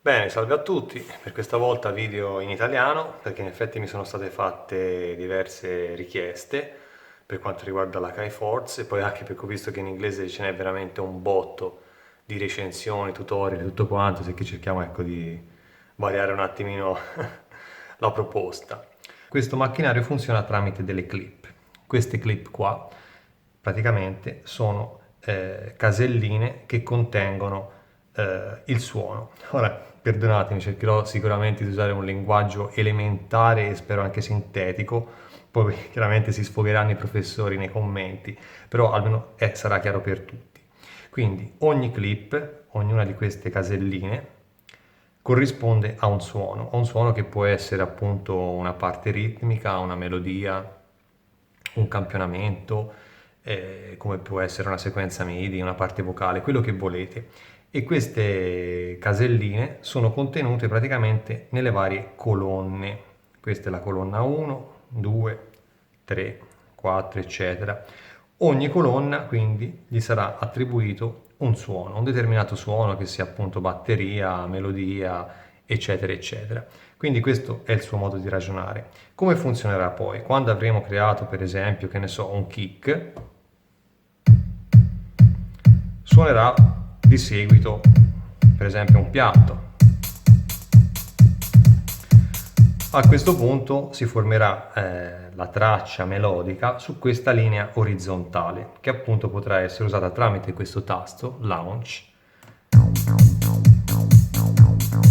Bene, salve a tutti, per questa volta video in italiano, perché in effetti mi sono state fatte diverse richieste per quanto riguarda la Kai Force e poi anche perché ho visto che in inglese ce n'è veramente un botto di recensioni, tutorial, tutto quanto, se che cerchiamo ecco di variare un attimino la proposta. Questo macchinario funziona tramite delle clip. Queste clip qua praticamente sono caselline che contengono il suono. Ora, perdonatemi, cercherò sicuramente di usare un linguaggio elementare e spero anche sintetico, poi chiaramente si sfogheranno i professori nei commenti, però almeno sarà chiaro per tutti. Quindi ogni clip, ognuna di queste caselline, corrisponde a un suono che può essere appunto una parte ritmica, una melodia, un campionamento, come può essere una sequenza MIDI, una parte vocale, quello che volete. E queste caselline sono contenute praticamente nelle varie colonne. Questa è la colonna 1, 2, 3, 4, eccetera. Ogni colonna quindi gli sarà attribuito un determinato suono che sia appunto batteria, melodia, eccetera, eccetera. Quindi questo è il suo modo di ragionare. Come funzionerà poi? Quando avremo creato per esempio, che ne so, un kick, suonerà di seguito per esempio un piatto. A questo punto si formerà la traccia melodica su questa linea orizzontale che appunto potrà essere usata tramite questo tasto launch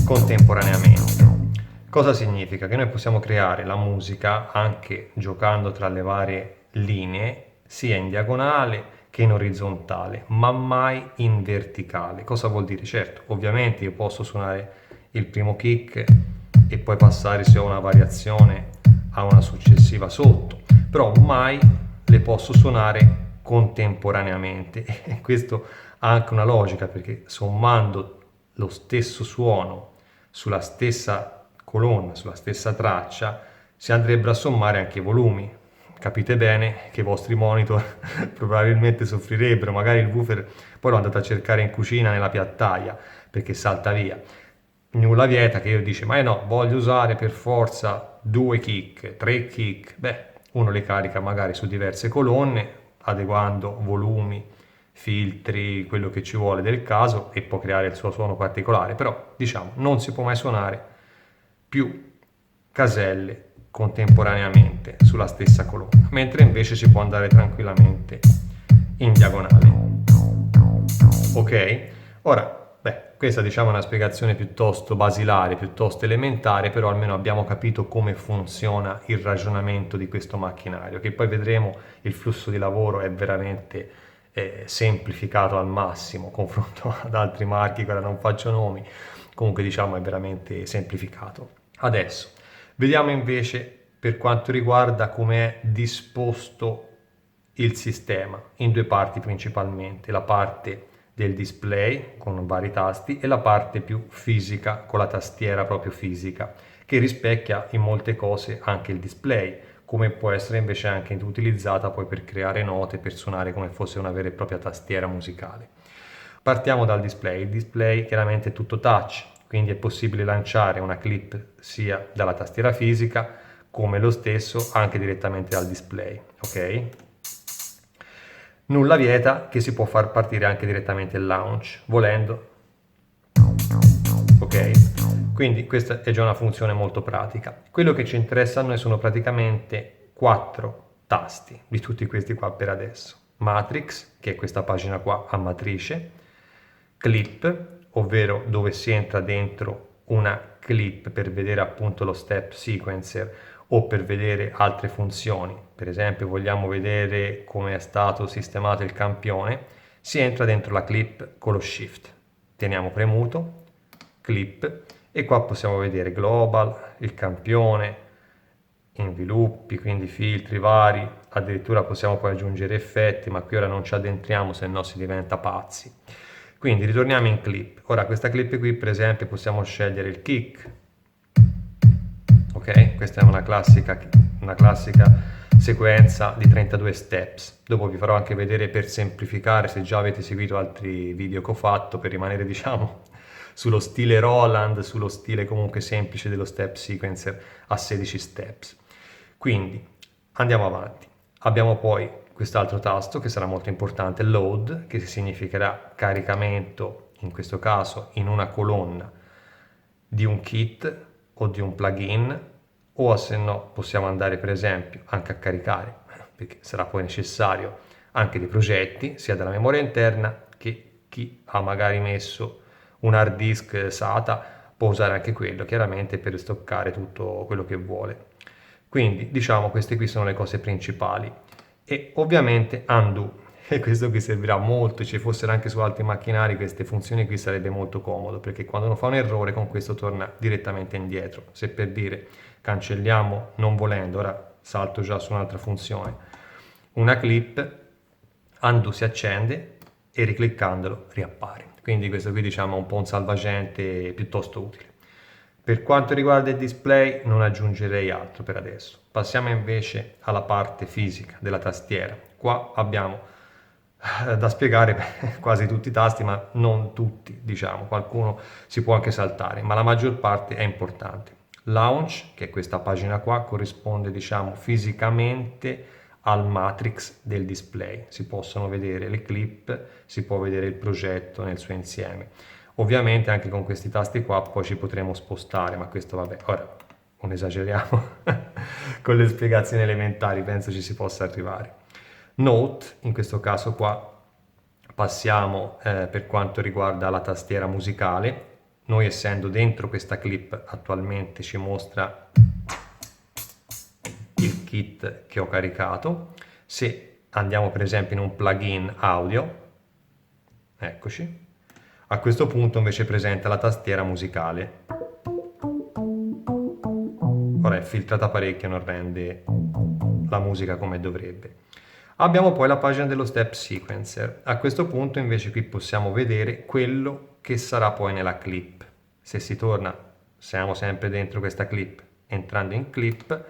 contemporaneamente. Cosa significa? Che noi possiamo creare la musica anche giocando tra le varie linee, sia in diagonale che in orizzontale, ma mai in verticale. Cosa vuol dire? Certo, ovviamente io posso suonare il primo kick e poi passare, se ho una variazione, a una successiva sotto, però mai le posso suonare contemporaneamente. E questo ha anche una logica, perché sommando lo stesso suono sulla stessa colonna, sulla stessa traccia, si andrebbero a sommare anche i volumi. capite bene che i vostri monitor probabilmente soffrirebbero, magari il woofer poi lo andate a cercare in cucina nella piattaia perché salta via. Nulla vieta che io dice, ma no, voglio usare per forza 2 kick, 3 kick, beh, uno le carica magari su diverse colonne, adeguando volumi, filtri, quello che ci vuole del caso e può creare il suo suono particolare, però diciamo non si può mai suonare più caselle contemporaneamente sulla stessa colonna, mentre invece si può andare tranquillamente in diagonale. Ok? Ora, questa diciamo è una spiegazione piuttosto basilare, piuttosto elementare, però almeno abbiamo capito come funziona il ragionamento di questo macchinario, che poi vedremo il flusso di lavoro è veramente semplificato al massimo, confronto ad altri marchi, che ora non faccio nomi, comunque diciamo è veramente semplificato. Adesso, vediamo invece per quanto riguarda come è disposto il sistema, in due parti principalmente, la parte del display con vari tasti e la parte più fisica con la tastiera proprio fisica che rispecchia in molte cose anche il display, come può essere invece anche utilizzata poi per creare note, per suonare come fosse una vera e propria tastiera musicale. Partiamo dal display. Il display chiaramente è tutto touch, quindi è possibile lanciare una clip sia dalla tastiera fisica come lo stesso anche direttamente dal display, ok? Nulla vieta che si può far partire anche direttamente il launch, volendo. Ok? Quindi questa è già una funzione molto pratica. Quello che ci interessa a noi sono praticamente 4 tasti di tutti questi qua per adesso. Matrix, che è questa pagina qua a matrice, clip, ovvero dove si entra dentro una clip per vedere appunto lo step sequencer o per vedere altre funzioni. Per esempio vogliamo vedere come è stato sistemato il campione, si entra dentro la clip con lo shift. Teniamo premuto, clip, e qua possiamo vedere global, il campione, inviluppi, quindi filtri vari, addirittura possiamo poi aggiungere effetti, ma qui ora non ci addentriamo, se no si diventa pazzi. Quindi ritorniamo in clip. Ora questa clip qui per esempio possiamo scegliere il kick. Ok? Questa è una classica sequenza di 32 steps. Dopo vi farò anche vedere per semplificare, se già avete seguito altri video che ho fatto, per rimanere diciamo sullo stile Roland, sullo stile comunque semplice dello step sequencer a 16 steps. Quindi andiamo avanti. Abbiamo poi quest'altro tasto che sarà molto importante, load, che significherà caricamento, in questo caso in una colonna di un kit o di un plugin, o se no possiamo andare per esempio anche a caricare, perché sarà poi necessario, anche dei progetti, sia della memoria interna che chi ha magari messo un hard disk SATA può usare anche quello, chiaramente per stoccare tutto quello che vuole. Quindi diciamo queste qui sono le cose principali e ovviamente undo, e questo qui servirà molto, ci fossero anche su altri macchinari queste funzioni qui sarebbe molto comodo, perché quando uno fa un errore con questo torna direttamente indietro. Se per dire cancelliamo non volendo, ora salto già su un'altra funzione, una clip, undo si accende e ricliccandolo riappare. Quindi questo qui diciamo è un po' un salvagente piuttosto utile. Per quanto riguarda il display non aggiungerei altro per adesso. Passiamo invece alla parte fisica della tastiera. Qua abbiamo da spiegare quasi tutti i tasti, ma non tutti, diciamo, qualcuno si può anche saltare, ma la maggior parte è importante. Launch, che è questa pagina qua, corrisponde diciamo fisicamente al matrix del display. Si possono vedere le clip, si può vedere il progetto nel suo insieme. Ovviamente anche con questi tasti qua poi ci potremo spostare, ma questo vabbè, ora non esageriamo con le spiegazioni elementari, penso ci si possa arrivare. Note, in questo caso qua passiamo per quanto riguarda la tastiera musicale. Noi essendo dentro questa clip attualmente ci mostra il kit che ho caricato. Se andiamo per esempio in un plugin audio, eccoci, a questo punto invece presenta la tastiera musicale. Ora è filtrata parecchio, non rende la musica come dovrebbe. Abbiamo poi la pagina dello step sequencer. A questo punto invece qui possiamo vedere quello che sarà poi nella clip. Se si torna, siamo sempre dentro questa clip, entrando in clip,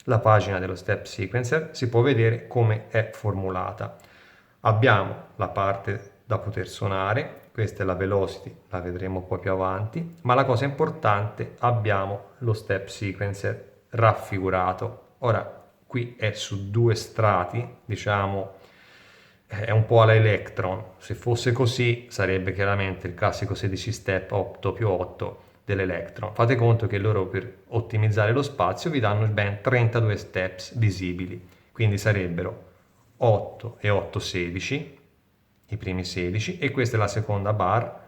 la pagina dello step sequencer, si può vedere come è formulata. Abbiamo la parte da poter suonare, questa è la velocity, la vedremo poi più avanti, ma la cosa importante, abbiamo lo step sequencer raffigurato. Ora, qui è su due strati, diciamo, è un po' alla Electron. Se fosse così sarebbe chiaramente il classico 16 step 8 più 8 dell'Electron. Fate conto che loro, per ottimizzare lo spazio, vi danno ben 32 steps visibili, quindi sarebbero 8 e 8 16, i primi 16, e questa è la seconda bar,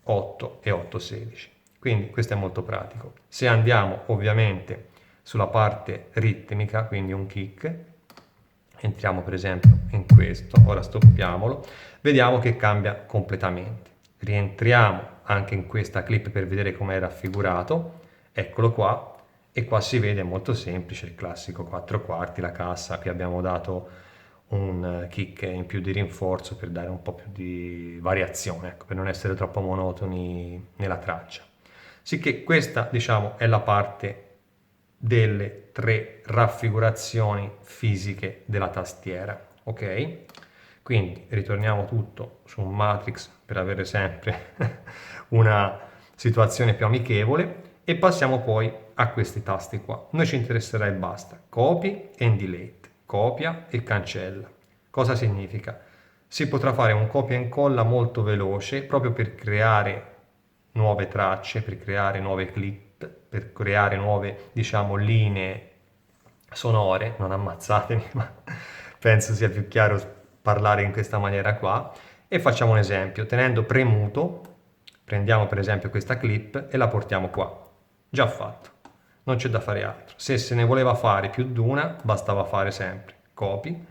8 e 8 16. Quindi questo è molto pratico. Se andiamo ovviamente sulla parte ritmica, quindi un kick, entriamo per esempio in questo, ora stoppiamolo, vediamo che cambia completamente. Rientriamo anche in questa clip per vedere come è raffigurato, eccolo qua, e qua si vede molto semplice il classico 4 quarti, la cassa, che abbiamo dato un kick in più di rinforzo per dare un po' più di variazione, ecco, per non essere troppo monotoni nella traccia. Sicché questa, diciamo, è la parte delle tre raffigurazioni fisiche della tastiera, ok? Quindi ritorniamo tutto su un matrix per avere sempre una situazione più amichevole e passiamo poi a questi tasti qua. Noi ci interesserà e basta, copy and delete, copia e cancella. Cosa significa? Si potrà fare un copia e incolla molto veloce proprio per creare nuove tracce, per creare nuove clip, per creare nuove, diciamo, linee sonore. Non ammazzatemi, ma penso sia più chiaro parlare in questa maniera qua. E facciamo un esempio, tenendo premuto, prendiamo per esempio questa clip e la portiamo qua. Già fatto, non c'è da fare altro. Se ne voleva fare più di una, bastava fare sempre copy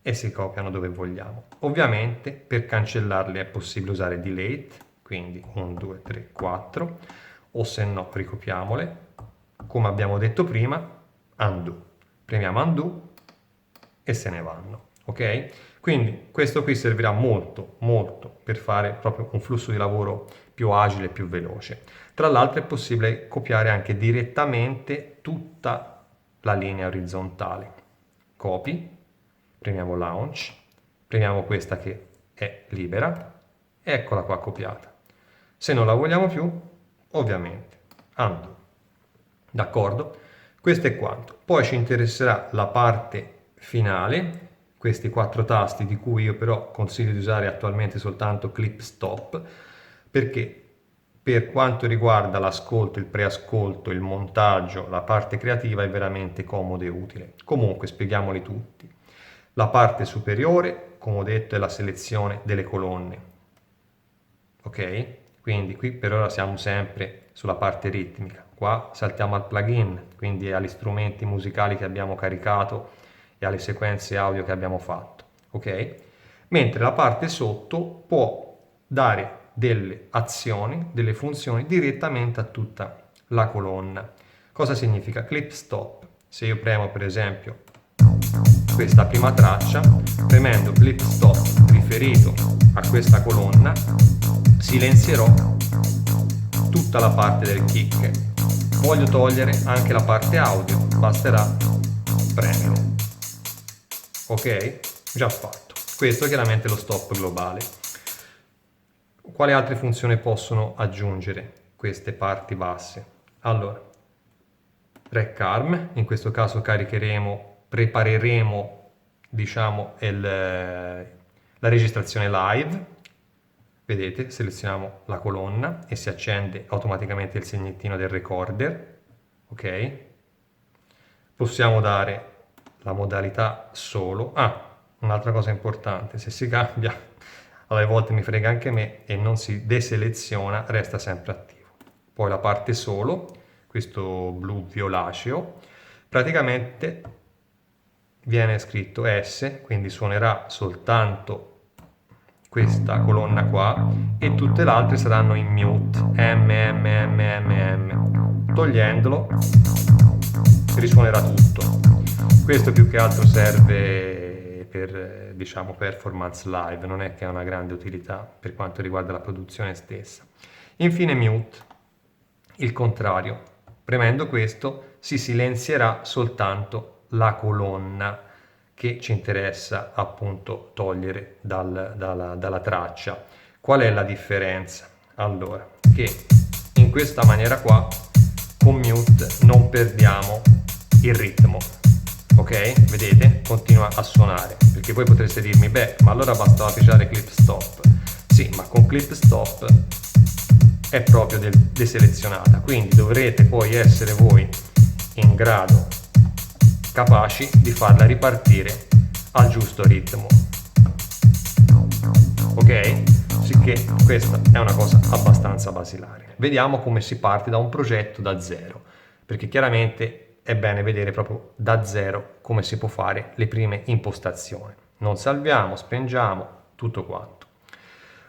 e si copiano dove vogliamo. Ovviamente per cancellarle è possibile usare delete, quindi 1, 2, 3, 4, o se no ricopiamole, come abbiamo detto prima, undo. Premiamo undo e se ne vanno, ok? Quindi questo qui servirà molto, molto per fare proprio un flusso di lavoro più agile e più veloce. Tra l'altro è possibile copiare anche direttamente tutta la linea orizzontale. Copy, premiamo Launch, premiamo questa che è libera, e eccola qua copiata. Se non la vogliamo più, ovviamente, Undo. D'accordo? Questo è quanto. Poi ci interesserà la parte finale, questi 4 tasti di cui io però consiglio di usare attualmente soltanto Clip Stop, perché per quanto riguarda l'ascolto, il preascolto, il montaggio, la parte creativa è veramente comodo e utile. Comunque spieghiamoli tutti. La parte superiore, come ho detto, è la selezione delle colonne. Ok? Quindi qui per ora siamo sempre sulla parte ritmica. Qua saltiamo al plugin, quindi agli strumenti musicali che abbiamo caricato e alle sequenze audio che abbiamo fatto. Ok? Mentre la parte sotto può dare delle azioni, delle funzioni direttamente a tutta la colonna. Cosa significa clip stop? Se io premo per esempio questa prima traccia, premendo clip stop riferito a questa colonna, silenzierò tutta la parte del kick. Voglio togliere anche la parte audio, basterà premere. Ok? Già fatto. Questo è chiaramente lo stop globale. Quali altre funzioni possono aggiungere queste parti basse? Allora, rec arm, in questo caso prepareremo, diciamo, la registrazione live. Vedete, selezioniamo la colonna e si accende automaticamente il segnettino del recorder. Ok? Possiamo dare la modalità solo. Un'altra cosa importante, se si cambia, alle volte mi frega anche me, e non si deseleziona, resta sempre attivo. Poi la parte solo, questo blu violaceo, praticamente viene scritto S, quindi suonerà soltanto questa colonna qua e tutte le altre saranno in mute, M. Togliendolo risuonerà tutto. Questo più che altro serve per, diciamo, performance live, non è che ha una grande utilità per quanto riguarda la produzione stessa. Infine mute, il contrario, premendo questo si silenzierà soltanto la colonna che ci interessa appunto togliere dalla traccia. Qual è la differenza? Allora, che in questa maniera qua con mute non perdiamo il ritmo, ok? Vedete? Continua a suonare, perché voi potreste dirmi, beh, ma allora bastava pigiare clip stop. Sì, ma con clip stop è proprio deselezionata, quindi dovrete poi essere voi in grado, capaci di farla ripartire al giusto ritmo, ok? Sicché questa è una cosa abbastanza basilare. Vediamo come si parte da un progetto da zero, perché chiaramente è bene vedere proprio da zero come si può fare le prime impostazioni. Non salviamo, spengiamo, tutto quanto.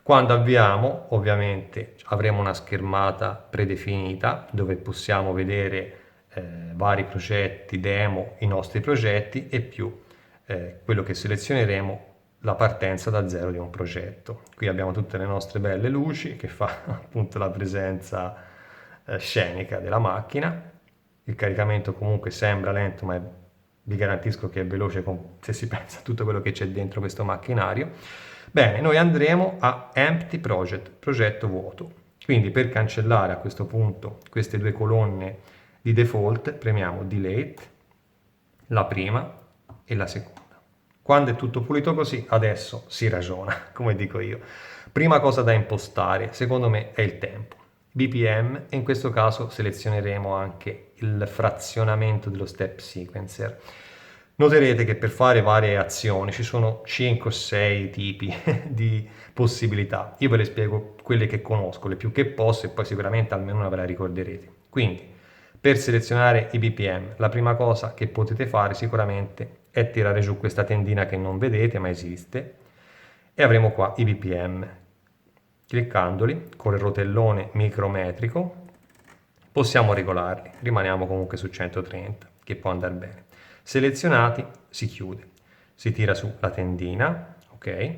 Quando avviamo, ovviamente avremo una schermata predefinita dove possiamo vedere vari progetti, demo, i nostri progetti e più quello che selezioneremo, la partenza da zero di un progetto. Qui abbiamo tutte le nostre belle luci che fa appunto la presenza scenica della macchina. Il caricamento comunque sembra lento, ma vi garantisco che è veloce se si pensa a tutto quello che c'è dentro questo macchinario. Bene, noi andremo a Empty Project, progetto vuoto. Quindi per cancellare a questo punto queste due colonne di default premiamo Delete, la prima e la seconda. Quando è tutto pulito così, adesso si ragiona, come dico io. Prima cosa da impostare, secondo me, è il tempo. BPM, e in questo caso selezioneremo anche il frazionamento dello step sequencer. Noterete che per fare varie azioni ci sono 5 o 6 tipi di possibilità. Io ve le spiego quelle che conosco, le più che posso, e poi sicuramente almeno una ve la ricorderete. Quindi, per selezionare i BPM, la prima cosa che potete fare sicuramente è tirare giù questa tendina che non vedete ma esiste, e avremo qua i BPM. Cliccandoli con il rotellone micrometrico possiamo regolarli, rimaniamo comunque su 130 che può andare bene. Selezionati si chiude, si tira su la tendina, ok?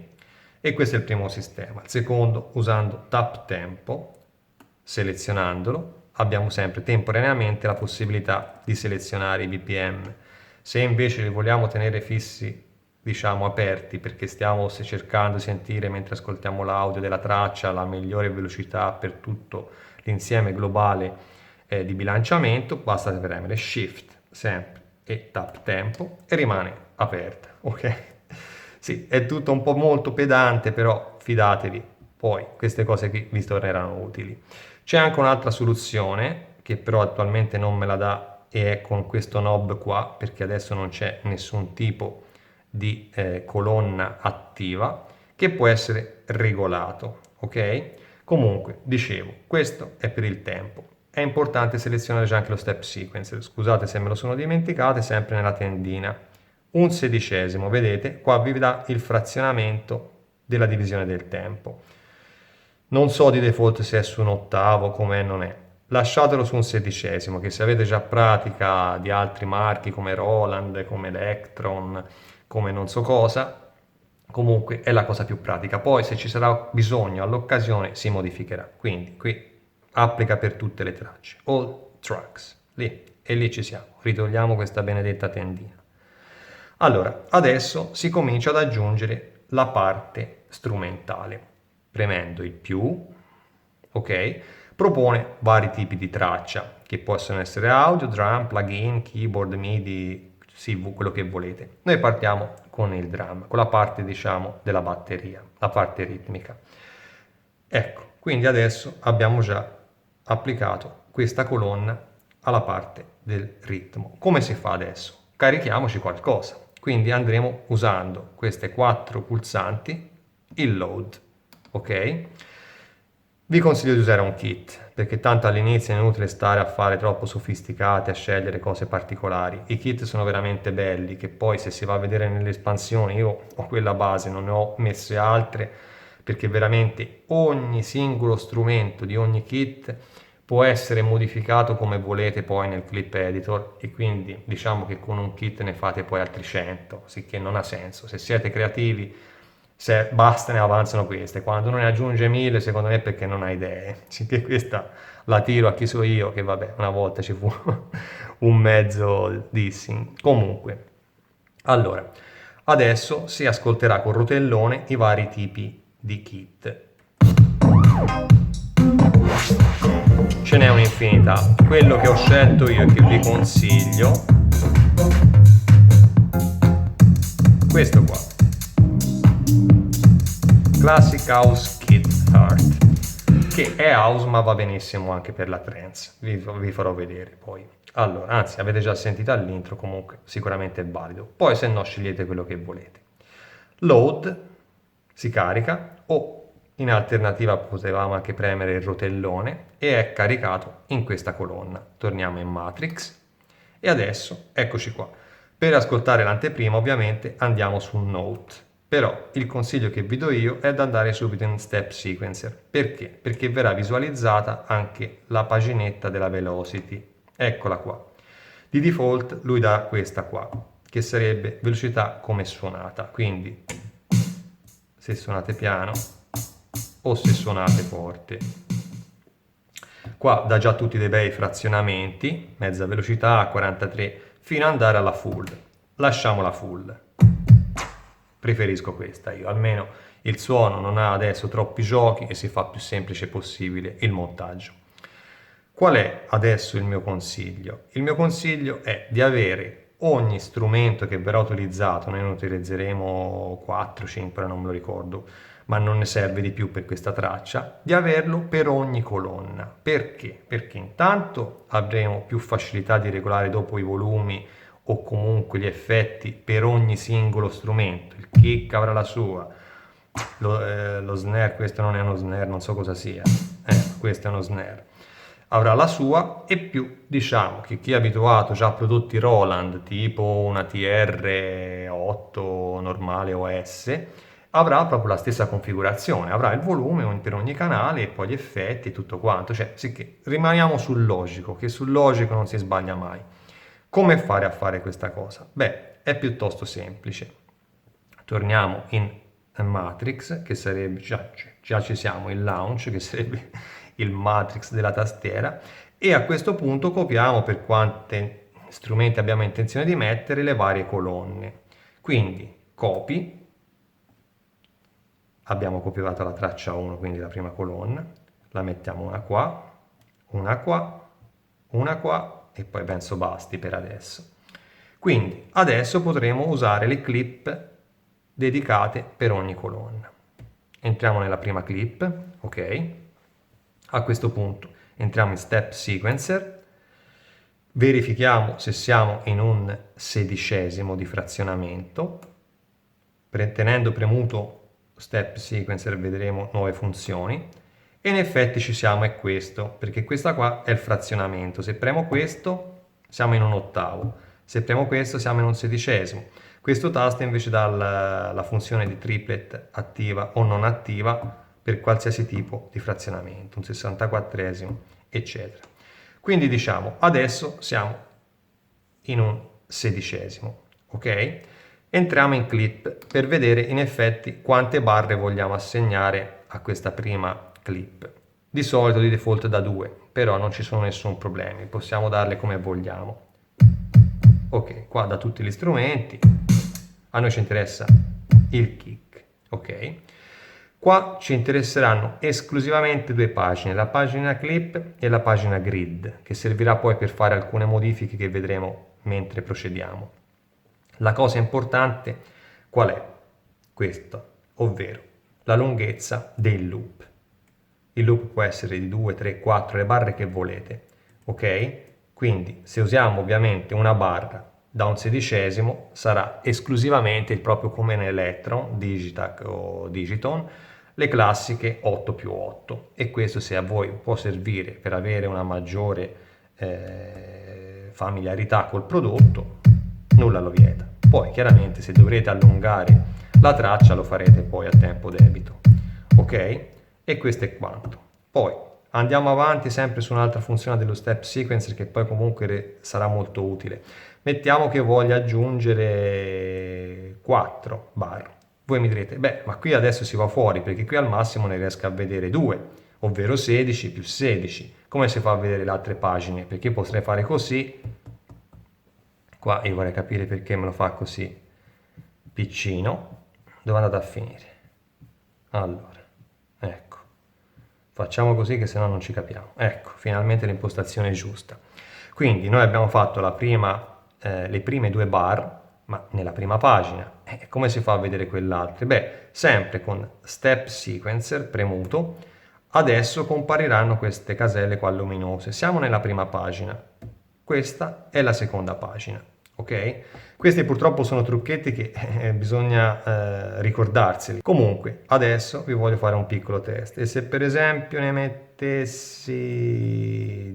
E questo è il primo sistema. Il secondo, usando tap tempo, selezionandolo, abbiamo sempre temporaneamente la possibilità di selezionare i BPM. Se invece li vogliamo tenere fissi, diciamo aperti, perché stiamo cercando di sentire mentre ascoltiamo l'audio della traccia la migliore velocità per tutto l'insieme globale di bilanciamento, basta premere Shift sempre e tap tempo e rimane aperta, ok? Sì, è tutto un po' molto pedante, però fidatevi, poi queste cose qui vi torneranno utili. C'è anche un'altra soluzione che però attualmente non me la dà, e è con questo knob qua, perché adesso non c'è nessun tipo di colonna attiva, che può essere regolato, ok? Comunque, dicevo, questo è per il tempo. È importante selezionare già anche lo step sequencer, scusate se me lo sono dimenticato, sempre nella tendina. 1/16, vedete? Qua vi dà il frazionamento della divisione del tempo. Non so di default se è su un ottavo, com'è, non è. Lasciatelo su 1/16, che se avete già pratica di altri marchi come Roland, come Electron, come non so cosa, comunque è la cosa più pratica. Poi se ci sarà bisogno all'occasione si modificherà. Quindi qui applica per tutte le tracce. All tracks. Lì. E lì ci siamo. Ritogliamo questa benedetta tendina. Allora, adesso si comincia ad aggiungere la parte strumentale. Premendo il più, ok, propone vari tipi di traccia, che possono essere audio, drum, plugin, keyboard, MIDI, CV, quello che volete. Noi partiamo con il drum, con la parte, diciamo, della batteria, la parte ritmica. Ecco, quindi adesso abbiamo già applicato questa colonna alla parte del ritmo. Come si fa adesso? Carichiamoci qualcosa. Quindi andremo usando queste 4 pulsanti, il load, ok? Vi consiglio di usare un kit, perché tanto all'inizio è inutile stare a fare troppo sofisticati, a scegliere cose particolari. I kit sono veramente belli, che poi se si va a vedere nelle espansioni, io ho quella base, non ne ho messe altre, perché veramente ogni singolo strumento di ogni kit può essere modificato come volete poi nel clip editor, e quindi diciamo che con un kit ne fate poi altri 100, sicché non ha senso. Se siete creativi, se basta, ne avanzano queste. Quando uno ne aggiunge 1000, secondo me è perché non ha idee. Sicché questa la tiro a chi so io, che vabbè, una volta ci fu un mezzo dissing. Comunque, allora, adesso si ascolterà col rotellone i vari tipi di kit. Ce n'è un'infinità. Quello che ho scelto io e che vi consiglio, questo qua, Classic House Kit Art, che è house ma va benissimo anche per la trance. Vi farò vedere poi. Allora, anzi, avete già sentito all'intro, comunque sicuramente è valido. Poi se no scegliete quello che volete. Load si carica, o in alternativa potevamo anche premere il rotellone e è caricato in questa colonna. Torniamo in Matrix e adesso eccoci qua. Per ascoltare l'anteprima ovviamente andiamo su Note, però il consiglio che vi do io è di andare subito in Step Sequencer. Perché? Perché verrà visualizzata anche la paginetta della velocity. Eccola qua. Di default lui dà questa qua, che sarebbe velocità come suonata, quindi se suonate piano o se suonate forte. Qua dà già tutti dei bei frazionamenti, mezza velocità a 43, fino ad andare alla full. Lasciamo la full. Preferisco questa io, almeno il suono non ha adesso troppi giochi e si fa più semplice possibile il montaggio. Qual è adesso il mio consiglio? Il mio consiglio è di avere ogni strumento che verrà utilizzato, noi ne utilizzeremo 4, 5, non me lo ricordo, ma non ne serve di più per questa traccia, di averlo per ogni colonna. Perché? Perché intanto avremo più facilità di regolare dopo i volumi o comunque gli effetti per ogni singolo strumento. Il kick avrà la sua, lo snare, questo non è uno snare, non so cosa sia, questo è uno snare, avrà la sua, e più diciamo che chi è abituato già a prodotti Roland tipo una TR8 normale OS avrà proprio la stessa configurazione, avrà il volume per ogni canale e poi gli effetti e tutto quanto, cioè sì, che rimaniamo sul logico, che sul logico non si sbaglia mai. Come fare a fare questa cosa? Beh, è piuttosto semplice. Torniamo in Matrix, che sarebbe, già ci siamo, in Launch, che sarebbe il Matrix della tastiera, e a questo punto copiamo, per quanti strumenti abbiamo intenzione di mettere, le varie colonne. Quindi copy, abbiamo copiato la traccia 1, quindi la prima colonna, la mettiamo una qua, una qua, una qua, e poi penso basti per adesso. Quindi adesso potremo usare le clip dedicate per ogni colonna. Entriamo nella prima clip, ok? A questo punto entriamo in Step Sequencer, verifichiamo se siamo in un sedicesimo di frazionamento, tenendo premuto Step Sequencer vedremo nuove funzioni, e in effetti ci siamo, è questo, perché questa qua è il frazionamento. Se premo questo siamo in un ottavo, se premo questo siamo in un sedicesimo. Questo tasto invece dà la funzione di triplet attiva o non attiva per qualsiasi tipo di frazionamento, un 64esimo, eccetera. Quindi diciamo, adesso siamo in un sedicesimo, ok? Entriamo in clip per vedere in effetti quante barre vogliamo assegnare a questa prima clip. Di solito di default da 2, però non ci sono nessun problema, possiamo darle come vogliamo. Ok, qua da tutti gli strumenti, a noi ci interessa il kick, ok? Qua ci interesseranno esclusivamente due pagine, la pagina clip e la pagina grid, che servirà poi per fare alcune modifiche che vedremo mentre procediamo. La cosa importante qual è? Questa, ovvero la lunghezza del loop. Il loop può essere di 2, 3, 4, le barre che volete, ok? Quindi se usiamo ovviamente una barra da un sedicesimo sarà esclusivamente il proprio come in Electron, Digitac o Digiton, le classiche 8 più 8, e questo, se a voi può servire per avere una maggiore familiarità col prodotto, nulla lo vieta. Poi chiaramente se dovrete allungare la traccia lo farete poi a tempo debito, ok? E questo è quanto. Poi andiamo avanti sempre su un'altra funzione dello Step Sequencer che poi comunque sarà molto utile. Mettiamo che voglia aggiungere 4 bar. Voi mi direte, beh, ma qui adesso si va fuori, perché qui al massimo ne riesco a vedere 2, ovvero 16 più 16. Come si fa a vedere le altre pagine? Perché potrei fare così Qua io vorrei capire perché me lo fa così piccino. Dove è andato a finire? Allora, ecco. Facciamo così che se no non ci capiamo. Ecco, finalmente l'impostazione è giusta. Quindi noi abbiamo fatto le prime due bar, ma nella prima pagina. Come si fa a vedere quell'altra? Beh, sempre con Step Sequencer premuto, adesso compariranno queste caselle qua luminose. Siamo nella prima pagina. Questa è la seconda pagina, ok? Questi purtroppo sono trucchetti che bisogna ricordarseli. Comunque, adesso vi voglio fare un piccolo test. E se per esempio ne mettessi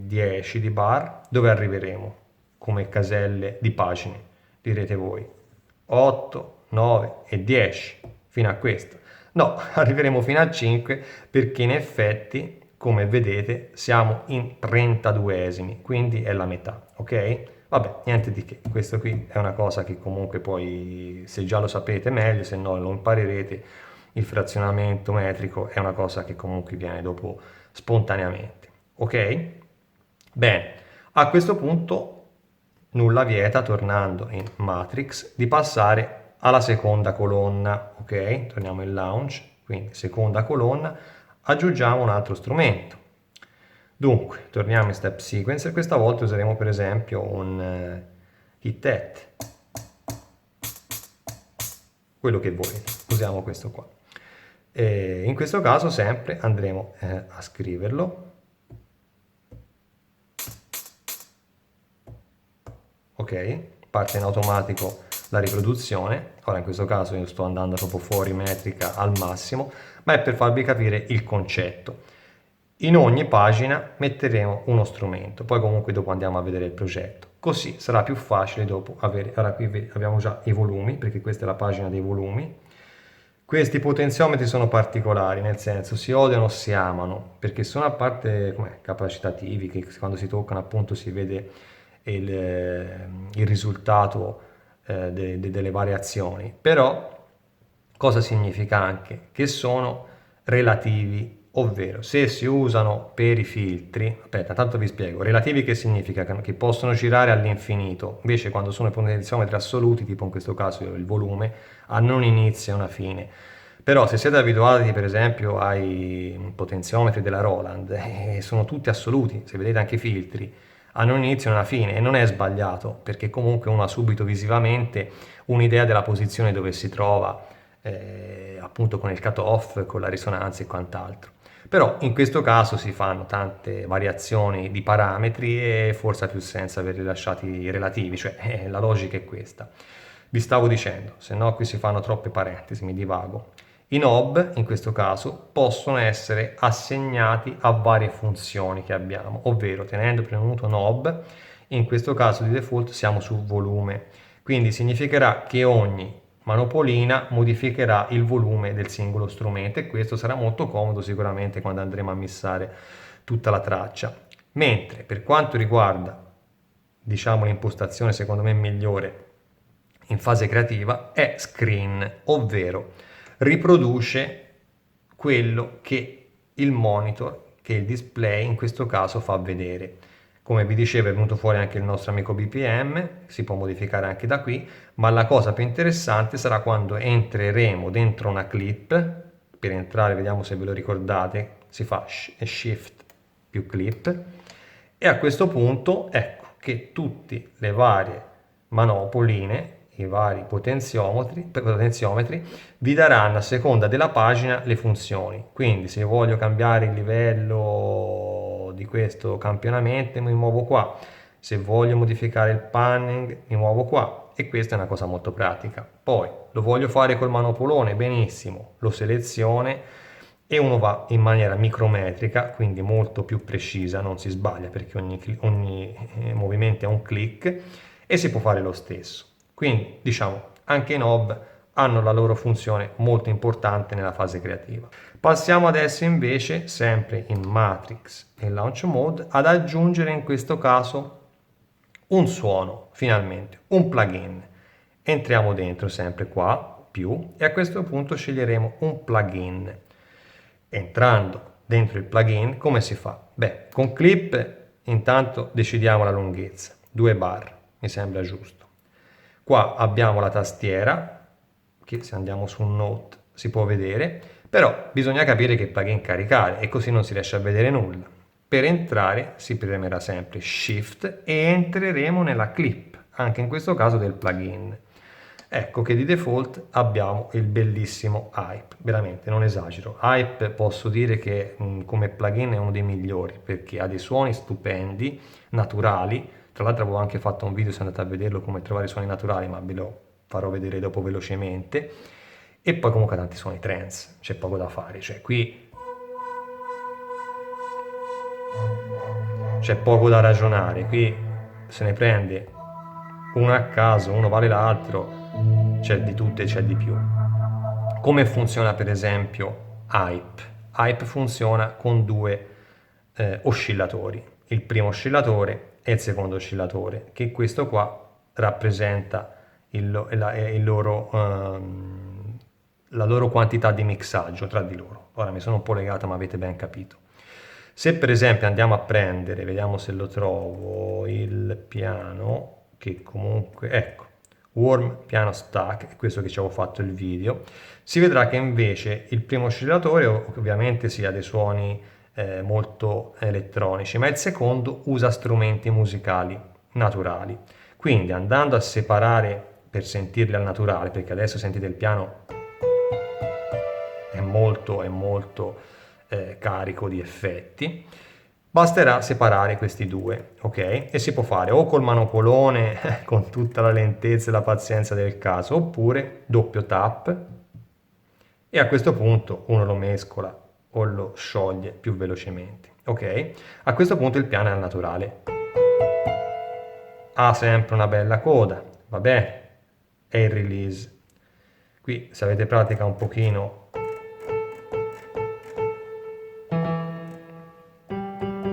10 di bar, dove arriveremo? Come caselle di pagine, direte voi. 8, 9 e 10, fino a questo. No, arriveremo fino a 5 perché in effetti, come vedete, siamo in 32esimi, quindi è la metà, ok? Vabbè, niente di che, questo qui è una cosa che comunque poi, se già lo sapete meglio, se no lo imparerete, il frazionamento metrico è una cosa che comunque viene dopo spontaneamente, ok? Bene, a questo punto nulla vieta, tornando in Matrix, di passare alla seconda colonna, ok? Torniamo in Launch, quindi seconda colonna, aggiungiamo un altro strumento. Dunque, torniamo in Step Sequencer, questa volta useremo per esempio un hit-hat, quello che volete, usiamo questo qua. E in questo caso sempre andremo a scriverlo, ok? Parte in automatico la riproduzione, ora in questo caso io sto andando proprio fuori metrica al massimo, ma è per farvi capire il concetto. In ogni pagina metteremo uno strumento, poi comunque dopo andiamo a vedere il progetto. Così sarà più facile dopo avere, ora qui abbiamo già i volumi, perché questa è la pagina dei volumi. Questi potenziometri sono particolari, nel senso si odiano o si amano, perché sono a parte come capacitativi, che quando si toccano appunto si vede il risultato delle variazioni. Però cosa significa anche? Che sono relativi. Ovvero, se si usano per i filtri, aspetta, tanto vi spiego, relativi che significa che possono girare all'infinito, invece quando sono i potenziometri assoluti, tipo in questo caso il volume, hanno un inizio e una fine. Però se siete abituati per esempio ai potenziometri della Roland, sono tutti assoluti, se vedete anche i filtri, hanno un inizio e una fine e non è sbagliato, perché comunque uno ha subito visivamente un'idea della posizione dove si trova, appunto con il cut-off, con la risonanza e quant'altro. Però in questo caso si fanno tante variazioni di parametri e forse ha più senso averli lasciati relativi, cioè la logica è questa. Vi stavo dicendo, se no qui si fanno troppe parentesi, mi divago. I knob, in questo caso, possono essere assegnati a varie funzioni che abbiamo, ovvero tenendo premuto knob, in questo caso di default siamo su volume, quindi significherà che ogni manopolina modificherà il volume del singolo strumento e questo sarà molto comodo sicuramente quando andremo a missare tutta la traccia. Mentre per quanto riguarda, diciamo, l'impostazione secondo me migliore in fase creativa è screen, ovvero riproduce quello che il monitor, che il display in questo caso fa vedere. Come vi dicevo è venuto fuori anche il nostro amico BPM, si può modificare anche da qui, ma la cosa più interessante sarà quando entreremo dentro una clip. Per entrare, vediamo se ve lo ricordate, si fa Shift più clip e a questo punto ecco che tutte le varie manopoline, i vari potenziometri vi daranno a seconda della pagina le funzioni. Quindi se voglio cambiare il livello di questo campionamento mi muovo qua, se voglio modificare il panning mi muovo qua e questa è una cosa molto pratica. Poi lo voglio fare col manopolone, benissimo, lo seleziono e uno va in maniera micrometrica, quindi molto più precisa, non si sbaglia perché ogni movimento è un click e si può fare lo stesso. Quindi diciamo anche i knob hanno la loro funzione molto importante nella fase creativa. Passiamo adesso invece, sempre in Matrix e Launch Mode, ad aggiungere in questo caso un suono, finalmente, un plugin. Entriamo dentro sempre qua, più, e a questo punto sceglieremo un plugin. Entrando dentro il plugin, come si fa? Beh, con clip intanto decidiamo la lunghezza, 2 bar, mi sembra giusto. Qua abbiamo la tastiera, che se andiamo su Note si può vedere, però bisogna capire che plugin caricare e così non si riesce a vedere nulla. Per entrare si premerà sempre Shift e entreremo nella clip, anche in questo caso del plugin. Ecco che di default abbiamo il bellissimo Hype, veramente non esagero. Hype posso dire che come plugin è uno dei migliori perché ha dei suoni stupendi, naturali. Tra l'altro avevo anche fatto un video, se andate a vederlo, come trovare suoni naturali, ma ve lo farò vedere dopo velocemente. E poi comunque tanti suoni trance, c'è poco da fare, cioè qui c'è poco da ragionare, qui se ne prende uno a caso, uno vale l'altro, c'è di tutto e c'è di più. Come funziona per esempio Hype? Hype funziona con due oscillatori, il primo oscillatore e il secondo oscillatore, che questo qua rappresenta la loro quantità di mixaggio tra di loro. Ora mi sono un po' legato, ma avete ben capito. Se per esempio andiamo a prendere, vediamo se lo trovo, il piano, che comunque, ecco, Warm Piano Stack, è questo che ci avevo fatto il video, si vedrà che invece il primo oscillatore ovviamente si ha dei suoni molto elettronici, ma il secondo usa strumenti musicali naturali. Quindi andando a separare per sentirli al naturale, perché adesso sentite il piano è molto carico di effetti, basterà separare questi due, ok? E si può fare o col manopolone con tutta la lentezza e la pazienza del caso, oppure doppio tap e a questo punto uno lo mescola o lo scioglie più velocemente, ok? A questo punto il piano è al naturale. Ha sempre una bella coda, va bene? È il release. Qui se avete pratica un pochino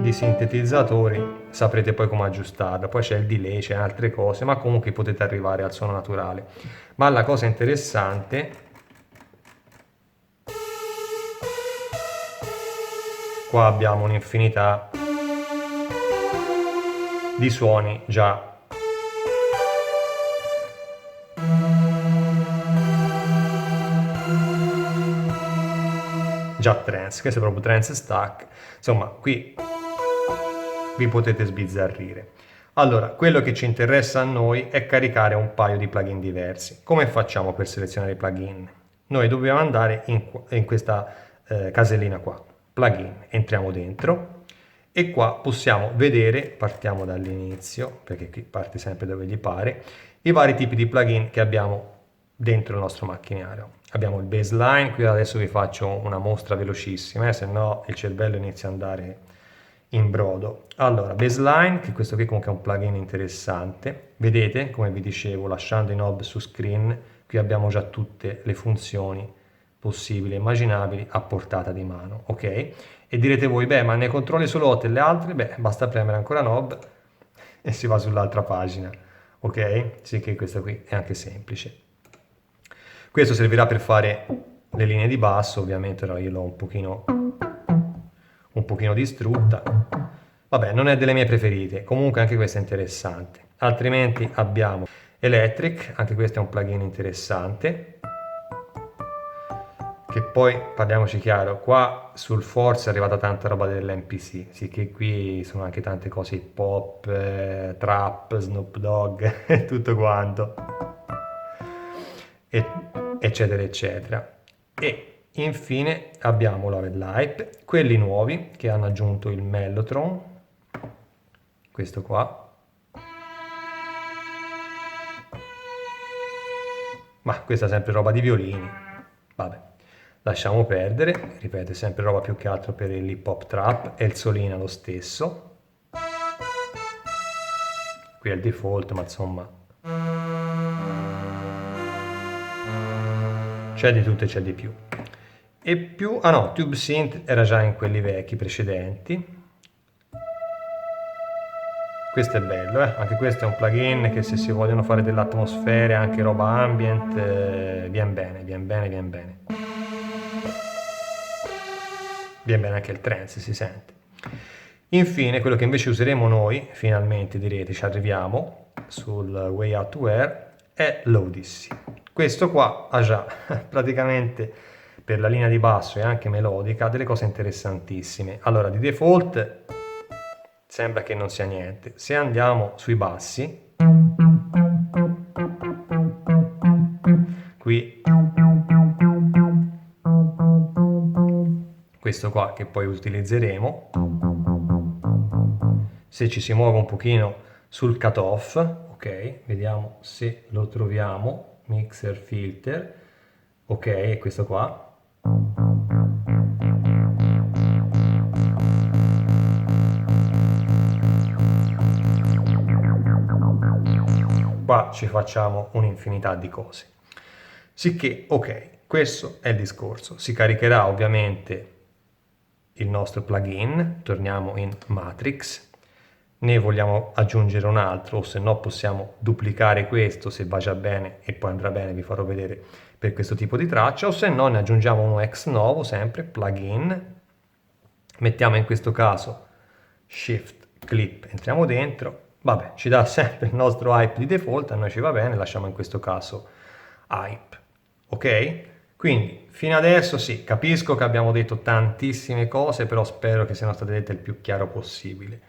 di sintetizzatori saprete poi come aggiustarlo, poi c'è il delay, c'è altre cose, ma comunque potete arrivare al suono naturale. Ma la cosa interessante, qua abbiamo un'infinità di suoni già trance, questo è proprio trance stack, insomma qui vi potete sbizzarrire. Allora, quello che ci interessa a noi è caricare un paio di plugin diversi. Come facciamo per selezionare i plugin? Noi dobbiamo andare in questa casellina qua, plugin, entriamo dentro e qua possiamo vedere, partiamo dall'inizio, perché qui parte sempre dove gli pare, i vari tipi di plugin che abbiamo dentro il nostro macchinario. Abbiamo il baseline, qui adesso vi faccio una mostra velocissima, se no il cervello inizia ad andare in brodo. Allora, baseline, che questo qui comunque è un plugin interessante. Vedete, come vi dicevo, lasciando i knob su screen, qui abbiamo già tutte le funzioni possibili e immaginabili a portata di mano, ok? E direte voi, beh, ma ne controlli solo 8 e le altre? Beh, basta premere ancora knob e si va sull'altra pagina, ok? Sì che questo qui è anche semplice. Questo servirà per fare le linee di basso, ovviamente ora io l'ho un pochino distrutta. Vabbè, non è delle mie preferite, comunque anche questa è interessante. Altrimenti abbiamo Electric, anche questo è un plugin interessante. Che poi, parliamoci chiaro, qua sul Force è arrivata tanta roba dell'MPC, sì che qui sono anche tante cose hip hop, trap, Snoop Dogg e tutto quanto, eccetera eccetera. E infine abbiamo la Red Light, quelli nuovi che hanno aggiunto il Mellotron, questo qua, ma questa è sempre roba di violini, vabbè, lasciamo perdere, ripeto, è sempre roba più che altro per l'hip hop trap, e il Solina lo stesso, qui è il default, ma insomma c'è di tutto e c'è di più. E più, ah no, Tube Synth era già in quelli vecchi precedenti. Questo è bello, anche questo è un plugin che se si vogliono fare delle atmosfere, anche roba ambient, viene bene, viene bene, viene bene. Viene bene anche il trance, si sente. Infine, quello che invece useremo noi, finalmente direte, ci arriviamo, sul Way Out to Air, è loudissimo. Questo qua ha già praticamente per la linea di basso e anche melodica delle cose interessantissime. Allora, di default sembra che non sia niente. Se andiamo sui bassi, qui questo qua che poi utilizzeremo, se ci si muove un pochino sul cutoff, ok, vediamo se lo troviamo, mixer filter, ok, è questo qua. Qua ci facciamo un'infinità di cose. Sicché, ok, questo è il discorso. Si caricherà ovviamente il nostro plugin, torniamo in Matrix, ne vogliamo aggiungere un altro, o se no possiamo duplicare questo se va già bene e poi andrà bene, vi farò vedere per questo tipo di traccia, o se no ne aggiungiamo uno ex novo, sempre plugin, mettiamo in questo caso shift clip, entriamo dentro, vabbè, ci dà sempre il nostro hype di default, a noi ci va bene, lasciamo in questo caso hype, ok? Quindi fino adesso sì, capisco che abbiamo detto tantissime cose, però spero che siano state dette il più chiaro possibile.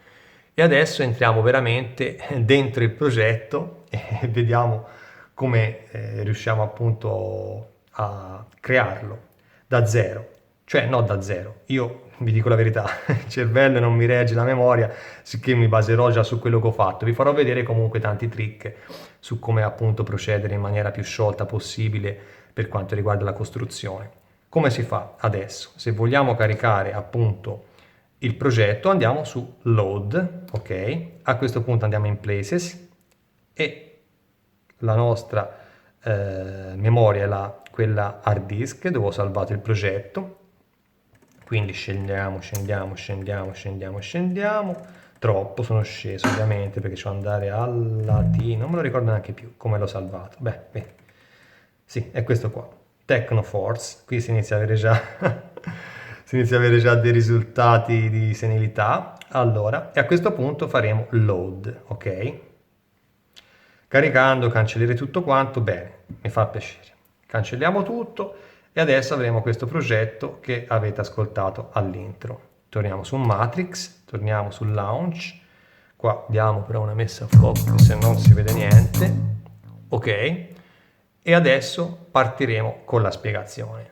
E adesso entriamo veramente dentro il progetto e vediamo come riusciamo appunto a crearlo da zero. Cioè, no da zero, io vi dico la verità, il cervello non mi regge la memoria, sicché mi baserò già su quello che ho fatto. Vi farò vedere comunque tanti trick su come appunto procedere in maniera più sciolta possibile per quanto riguarda la costruzione. Come si fa adesso? Se vogliamo caricare appunto il progetto andiamo su Load, ok? A questo punto andiamo in Places e la nostra memoria è quella hard disk dove ho salvato il progetto. Quindi scendiamo, troppo sono sceso ovviamente perché ci devo andare alla T, non me lo ricordo neanche più come l'ho salvato. Beh, sì, è questo qua, Technoforce, qui si inizia a avere già, si inizia ad avere già dei risultati di senilità. Allora, e a questo punto faremo load, ok? Caricando, cancellare tutto quanto, bene, mi fa piacere. Cancelliamo tutto e adesso avremo questo progetto che avete ascoltato all'intro. Torniamo su Matrix, torniamo sul Launch, qua diamo però una messa a fuoco se non si vede niente, ok? E adesso partiremo con la spiegazione.